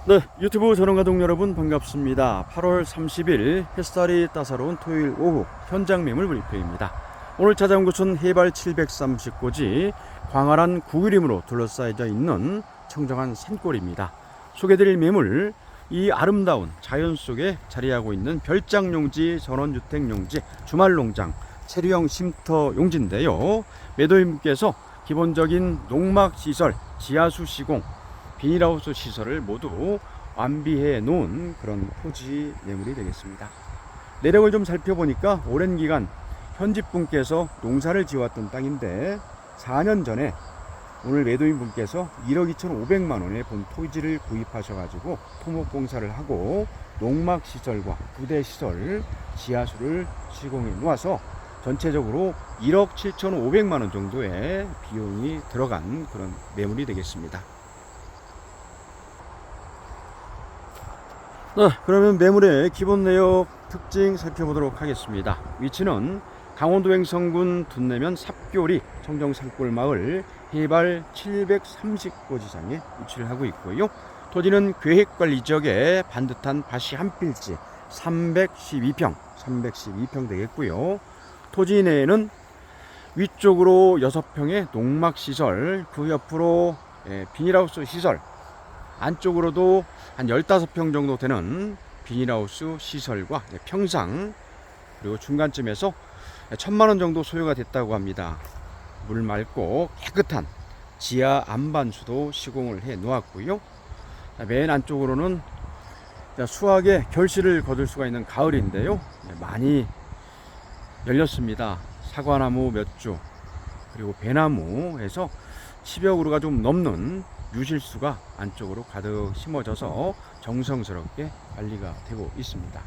네, 유튜브 전원가족 여러분 반갑습니다. 8월 30일 햇살이 따사로운 토요일 오후 현장 매물 브리핑입니다. 오늘 찾아온 곳은 해발 730고지 광활한 구유림으로 둘러싸여져 있는 청정한 산골입니다. 소개드릴 매물, 이 아름다운 자연 속에 자리하고 있는 별장용지, 전원주택용지, 주말농장, 체류형 쉼터 용지인데요. 매도인분께서 기본적인 농막시설, 지하수 시공, 비닐하우스 시설을 모두 완비해 놓은 그런 토지 매물이 되겠습니다. 내력을 좀 살펴보니까 오랜 기간 현집분께서 농사를 지어왔던 땅인데 4년 전에 오늘 매도인분께서 1억 2,500만 원에 본 토지를 구입하셔가지고 토목공사를 하고 농막시설과 부대시설, 지하수를 시공해 놓아서 전체적으로 1억 7,500만 원 정도의 비용이 들어간 그런 매물이 되겠습니다. 그러면 매물의 기본 내역 특징 살펴보도록 하겠습니다. 위치는 강원도 횡성군 둔내면 삽교리 청정산골마을 해발 730고지장에 위치를 하고 있고요. 토지는 계획관리지역에 반듯한 밭이 한 필지 312평 되겠고요. 토지 내에는 위쪽으로 6평의 농막시설, 그 옆으로 비닐하우스 시설, 안쪽으로도 한 15평 정도 되는 비닐하우스 시설과 평상, 그리고 중간쯤에서 1,000만 원 정도 소요가 됐다고 합니다. 물 맑고 깨끗한 지하 안반수도 시공을 해 놓았고요. 맨 안쪽으로는 수확의 결실을 거둘 수가 있는 가을인데요, 많이 열렸습니다. 사과나무 몇 주, 그리고 배나무에서 10여 그루가 좀 넘는 유실수가 안쪽으로 가득 심어져서 정성스럽게 관리가 되고 있습니다.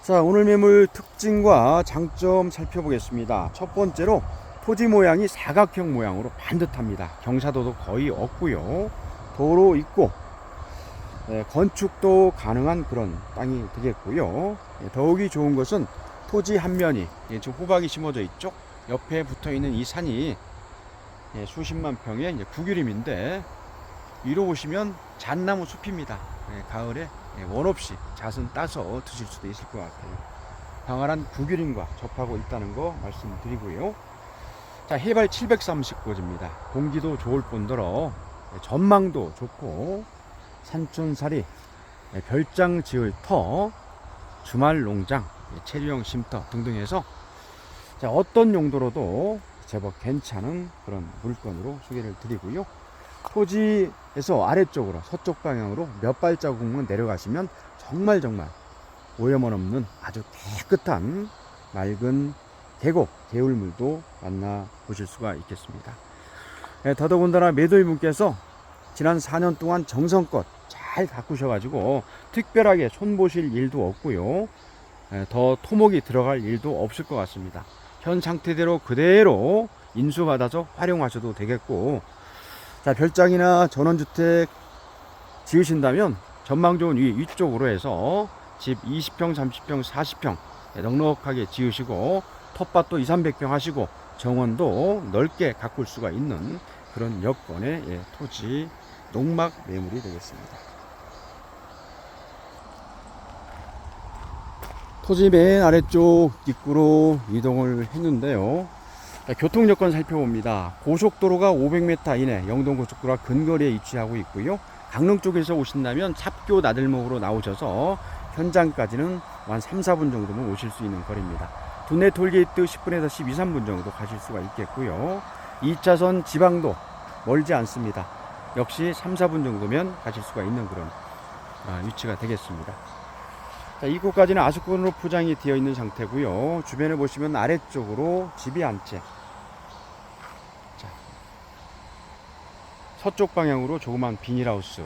자, 오늘 매물 특징과 장점 살펴보겠습니다. 첫 번째로 토지 모양이 사각형 모양으로 반듯합니다. 경사도도 거의 없고요. 도로 있고 건축도 가능한 그런 땅이 되겠고요. 더욱이 좋은 것은 토지 한 면이 지금 호박이 심어져 있죠. 옆에 붙어있는 이 산이 수십만 평의 구규림인데 위로 보시면 잣나무 숲입니다. 가을에 원 없이 잣은 따서 드실 수도 있을 것 같아요. 광활한 구규림과 접하고 있다는 거 말씀드리고요. 자, 해발 730고지입니다. 공기도 좋을 뿐더러 전망도 좋고 산촌살이, 별장 지을 터, 주말농장, 체류형 쉼터 등등 해서 자, 어떤 용도로도 제법 괜찮은 그런 물건으로 소개를 드리고요. 토지에서 아래쪽으로 서쪽 방향으로 몇 발자국만 내려가시면 정말 오염원 없는 아주 깨끗한 맑은 계곡, 개울물도 만나보실 수가 있겠습니다. 더더군다나 매도인분께서 지난 4년 동안 정성껏 잘 가꾸셔가지고 특별하게 손보실 일도 없고요. 더 토목이 들어갈 일도 없을 것 같습니다. 현 상태대로 그대로 인수받아서 활용하셔도 되겠고, 자, 별장이나 전원주택 지으신다면 전망 좋은 위쪽으로 해서 집 20평, 30평, 40평 넉넉하게 지으시고 텃밭도 200~300평 하시고 정원도 넓게 가꿀 수가 있는 그런 여건의 토지 농막 매물이 되겠습니다. 토지 맨 아래쪽 입구로 이동을 했는데요. 교통 여건 살펴봅니다. 고속도로가 500m 이내 영동고속도로와 근거리에 위치하고 있고요. 강릉 쪽에서 오신다면 삽교 나들목으로 나오셔서 현장까지는 한 3~4분 정도면 오실 수 있는 거리입니다. 둔내 톨게이트 10분에서 12~13분 정도 가실 수가 있겠고요. 2차선 지방도 멀지 않습니다. 역시 3~4분 정도면 가실 수가 있는 그런 위치가 되겠습니다. 자, 입구까지는 아수건으로 포장이 되어 있는 상태고요. 주변에 보시면 아래쪽으로 집이 한 채. 자, 서쪽 방향으로 조그만 비닐하우스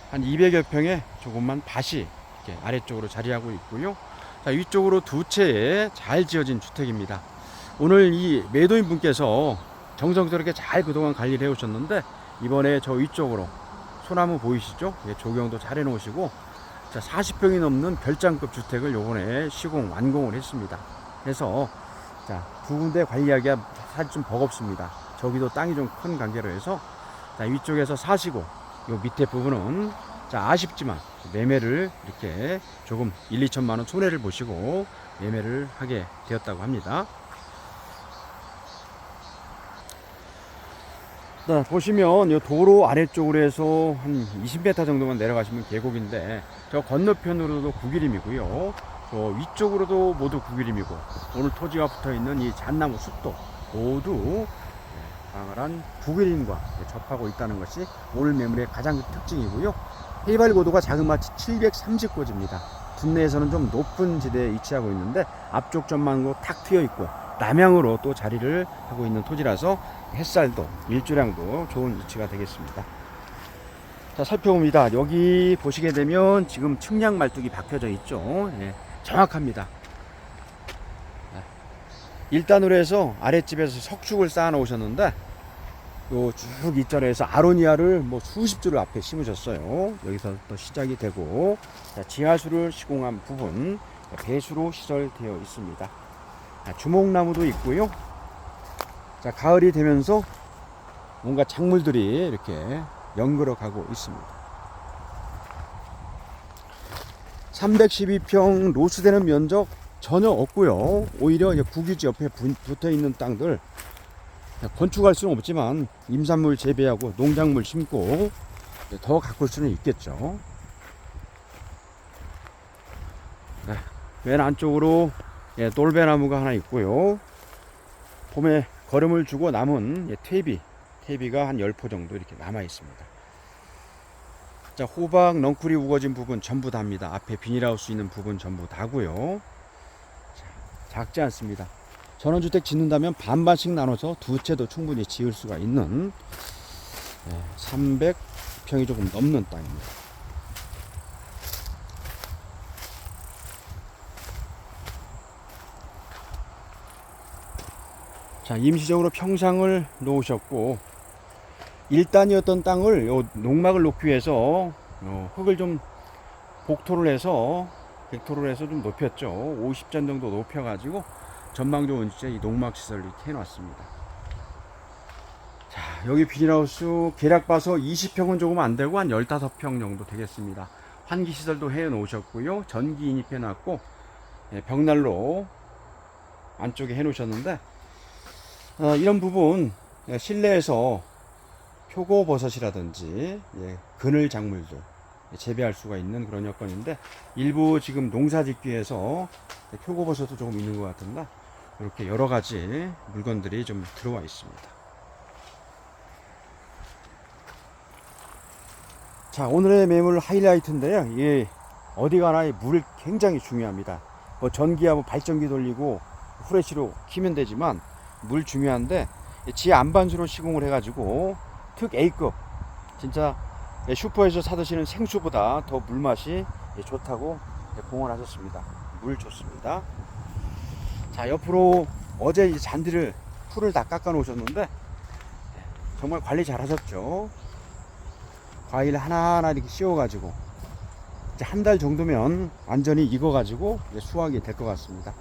한 200여 평의 조그만 밭이 이렇게 아래쪽으로 자리하고 있고요. 자, 위쪽으로 2채의 잘 지어진 주택입니다. 오늘 이 매도인 분께서 정성스럽게 잘 그동안 관리를 해 오셨는데 이번에 저 위쪽으로 소나무 보이시죠? 조경도 잘 해 놓으시고, 자, 40평이 넘는 별장급 주택을 요번에 시공 완공을 했습니다. 그래서 자, 두 군데 관리하기가 사실 좀 버겁습니다. 저기도 땅이 좀 큰 관계로 해서 자, 위쪽에서 사시고 요 밑에 부분은 자, 아쉽지만 매매를 이렇게 조금 1, 2천만 원 손해를 보시고 매매를 하게 되었다고 합니다. 자, 보시면 이 도로 아래쪽으로 해서 한 20m 정도만 내려가시면 계곡인데 저 건너편으로도 구기림이고요. 저 위쪽으로도 모두 구기림이고 오늘 토지가 붙어있는 이 잣나무 숲도 모두 강한 구기림과 접하고 있다는 것이 오늘 매물의 가장 특징이고요. 해발 고도가 자그마치 730고지입니다. 국내에서는 좀 높은 지대에 위치하고 있는데 앞쪽 전망으로 탁 트여 있고 남향으로 또 자리를 하고 있는 토지라서 햇살도 일조량도 좋은 위치가 되겠습니다. 자, 살펴봅니다. 여기 보시게 되면 지금 측량 말뚝이 박혀져 있죠. 예, 정확합니다. 1단으로 해서 아랫집에서 석축을 쌓아 놓으셨는데 요 쭉 이자로해서 아로니아를 뭐 수십 줄을 앞에 심으셨어요. 여기서 또 시작이 되고 자, 지하수를 시공한 부분 배수로 시설되어 있습니다. 자, 주목나무도 있고요. 자, 가을이 되면서 뭔가 작물들이 이렇게 연걸어 가고 있습니다. 312평 로스되는 면적 전혀 없고요. 오히려 국유지 옆에 붙어 있는 땅들 건축할 수는 없지만 임산물 재배하고 농작물 심고 더 가꿀 수는 있겠죠. 네, 맨 안쪽으로 돌배나무가 하나 있고요. 봄에 거름을 주고 남은 퇴비가 한 10포 정도 이렇게 남아 있습니다. 자, 호박, 넝쿨이 우거진 부분 전부 다입니다. 앞에 비닐하우스 있는 부분 전부 다고요. 자, 작지 않습니다. 전원주택 짓는다면 반반씩 나눠서 두 채도 충분히 지을 수가 있는 300평이 조금 넘는 땅입니다. 자, 임시적으로 평상을 놓으셨고 1단이었던 땅을 요 농막을 놓기 위해서 흙을 좀 복토를 해서 벡토를 해서 좀 높였죠. 50전 정도 높여가지고 전망 좋은 진짜 이 농막 시설을 이렇게 해놨습니다. 자, 여기 비닐하우스 계략 봐서 20평은 조금 안 되고 한 15평 정도 되겠습니다. 환기 시설도 해 놓으셨고요. 전기 인입해 놨고 벽난로 안쪽에 해 놓으셨는데 이런 부분 실내에서 표고버섯이라든지 그늘 작물도 재배할 수가 있는 그런 여건인데 일부 지금 농사 짓기 위해서 표고버섯도 조금 있는 것 같은데 이렇게 여러 가지 물건들이 좀 들어와 있습니다. 자, 오늘의 매물 하이라이트인데요. 예, 어디 가나 물이 굉장히 중요합니다. 뭐 전기하고 발전기 돌리고 후레쉬로 키면 되지만 물 중요한데 지 안반수로 시공을 해가지고 특 A급 진짜 슈퍼에서 사드시는 생수보다 더 물맛이 좋다고 공언하셨습니다. 물 좋습니다. 자, 옆으로 어제 이 잔디를 풀을 다 깎아 놓으셨는데 정말 관리 잘 하셨죠. 과일 하나하나 이렇게 씌워 가지고 이제 한 달 정도면 완전히 익어 가지고 수확이 될 것 같습니다.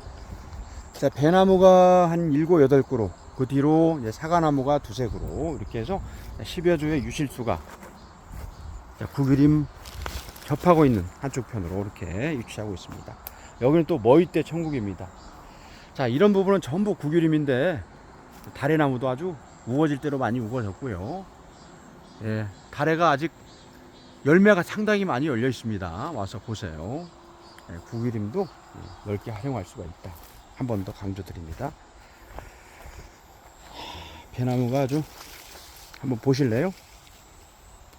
자, 배나무가 한 7, 8그루, 그 뒤로 사과나무가 2-3그루 이렇게 해서 10여 주의 유실수가 구기림 접하고 있는 한쪽 편으로 이렇게 위치하고 있습니다. 여기는 또 머위대 천국입니다. 자, 이런 부분은 전부 구기림인데 다래나무도 아주 우거질 대로 많이 우거졌고요. 예, 다래가 아직 열매가 상당히 많이 열려 있습니다. 와서 보세요. 예, 구기림도 넓게 활용할 수가 있다. 한 번 더 강조드립니다. 배나무가 아주 한번 보실래요?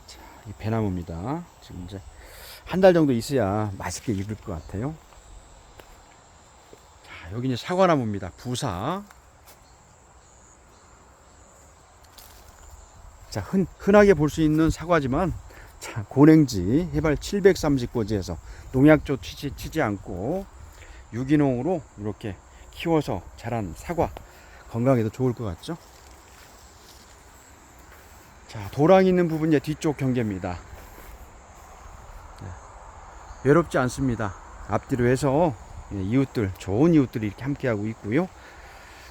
자, 이 배나무입니다. 지금 이제 한 달 정도 있어야 맛있게 익을 것 같아요. 자, 여기 이제 사과나무입니다. 부사. 자, 흔하게 볼 수 있는 사과지만 자, 고랭지 해발 730고지에서 농약조 치지 않고 유기농으로 이렇게 키워서 자란 사과, 건강에도 좋을 것 같죠? 자, 도랑 있는 부분 이제 뒤쪽 경계입니다. 네, 외롭지 않습니다. 앞뒤로 해서 이웃들, 좋은 이웃들이 이렇게 함께하고 있고요.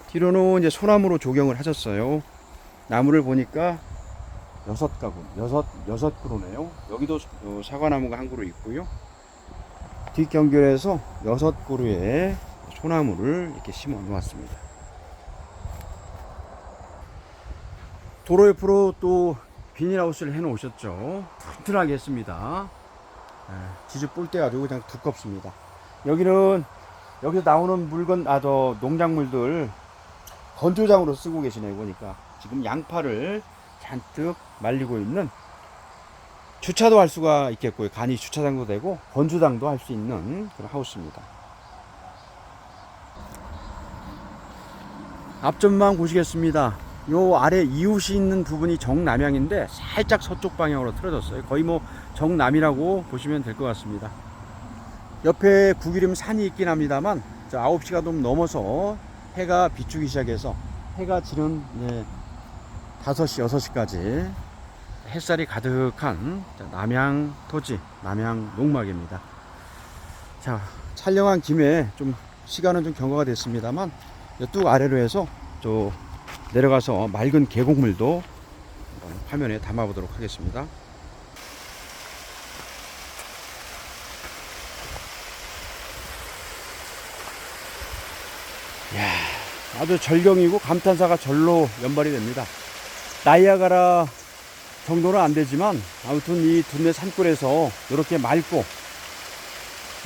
뒤로는 이제 소나무로 조경을 하셨어요. 나무를 보니까 6가구, 여섯 그루네요. 여기도 사과나무가 한 그루 있고요. 뒷경결에서 6그루의 소나무를 이렇게 심어 놓았습니다. 도로 옆으로 또 비닐하우스를 해 놓으셨죠. 튼튼하게 했습니다. 지주 뿔대 가지고 그냥 두껍습니다. 여기는 여기서 나오는 물건, 저 농작물들 건조장으로 쓰고 계시네요. 보니까 지금 양파를 잔뜩 말리고 있는, 주차도 할 수가 있겠고요. 간이 주차장도 되고 건조장도 할 수 있는 그런 하우스입니다. 앞전망 보시겠습니다. 요 아래 이웃이 있는 부분이 정남향인데 살짝 서쪽 방향으로 틀어졌어요. 거의 뭐 정남이라고 보시면 될 것 같습니다. 옆에 구기림 산이 있긴 합니다만 9시가 좀 넘어서 해가 비추기 시작해서 해가 지는 5시, 6시까지 햇살이 가득한 남양 토지, 남양 농막입니다. 자, 촬영한 김에 좀 시간은 좀 경과가 됐습니다만 뚝 아래로 해서 저 내려가서 맑은 계곡물도 화면에 담아 보도록 하겠습니다. 이야, 아주 절경이고 감탄사가 절로 연발이 됩니다. 나이아가라 정도는 안 되지만 아무튼 이 둔내 산골에서 이렇게 맑고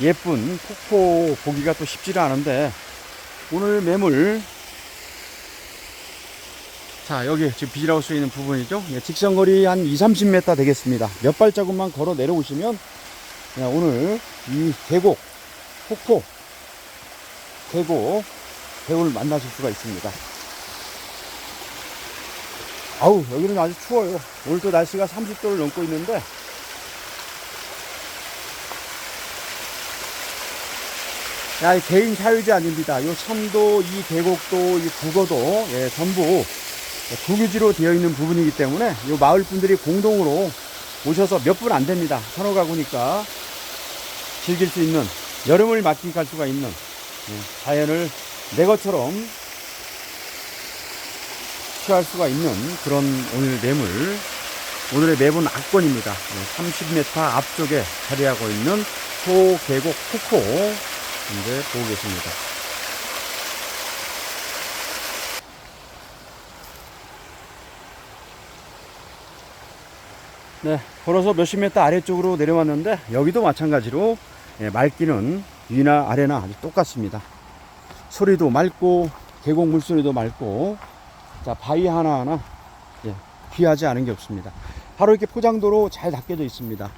예쁜 폭포 보기가 또 쉽지가 않은데, 오늘 매물, 자, 여기 지금 비닐하우스에 있는 부분이죠. 직선거리 한 20-30m 되겠습니다. 몇 발자국만 걸어 내려오시면 오늘 이 계곡, 폭포, 계곡을 만나실 수가 있습니다. 아우, 여기는 아주 추워요. 오늘도 날씨가 30도를 넘고 있는데, 야, 개인 사유지 아닙니다. 요 섬도, 이 계곡도, 이 국어도, 전부 국유지로 되어 있는 부분이기 때문에 요 마을 분들이 공동으로 오셔서 몇 분 안 됩니다. 서너 가구니까 즐길 수 있는, 여름을 만끽할 수가 있는 자연을 내 것처럼 취할 수가 있는 그런 오늘 매물, 오늘의 매분 압권입니다. 30m 앞쪽에 자리하고 있는 소계곡 폭포 현재 보고 계십니다. 네, 걸어서 몇십 미터 아래쪽으로 내려왔는데 여기도 마찬가지로 맑기는 위나 아래나 아주 똑같습니다. 소리도 맑고 계곡 물소리도 맑고, 자, 바위 하나하나 귀하지 않은 게 없습니다. 바로 이렇게 포장도로 잘 닦여져 있습니다.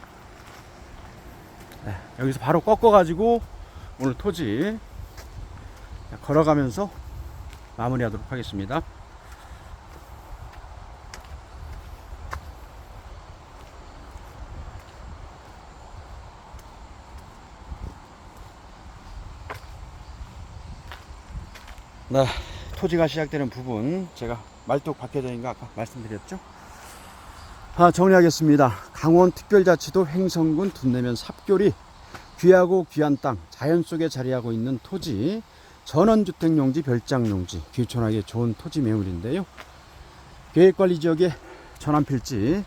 네, 여기서 바로 꺾어 가지고 오늘 토지 걸어가면서 마무리하도록 하겠습니다. 네, 토지가 시작되는 부분, 제가 말뚝 박혀져 있는 거 아까 말씀드렸죠. 정리하겠습니다. 강원특별자치도 횡성군 둔내면 삽교리, 귀하고 귀한 땅, 자연 속에 자리하고 있는 토지, 전원주택용지, 별장용지, 귀촌하기 좋은 토지 매물인데요. 계획관리지역의 전환필지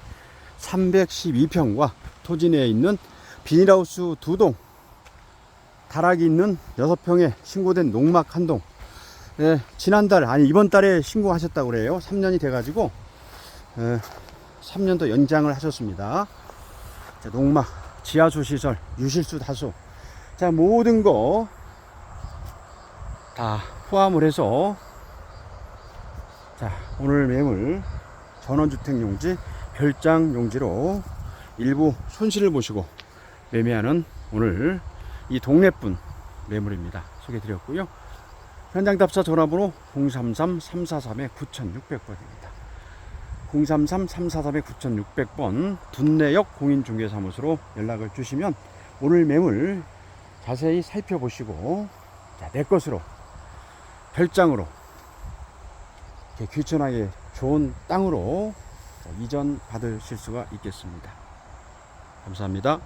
312평과 토지 내에 있는 비닐하우스 2동, 다락이 있는 6평에 신고된 농막 1동, 지난달, 아니 이번 달에 신고하셨다고 그래요. 3년이 돼가지고 3년 더 연장을 하셨습니다. 자, 농막, 지하수 시설, 유실수 다수, 자, 모든 거 다 포함을 해서, 자, 오늘 매물 전원주택용지, 별장용지로 일부 손실을 보시고 매매하는 오늘 이 동네분 매물입니다. 소개해 드렸고요. 현장 답사 전화번호 033-343-9600번입니다. 033-343-9600번 둔내역 공인중개사무소로 연락을 주시면 오늘 매물 자세히 살펴보시고, 자, 내 것으로, 별장으로, 귀촌하기 좋은 땅으로 이전 받으실 수가 있겠습니다. 감사합니다.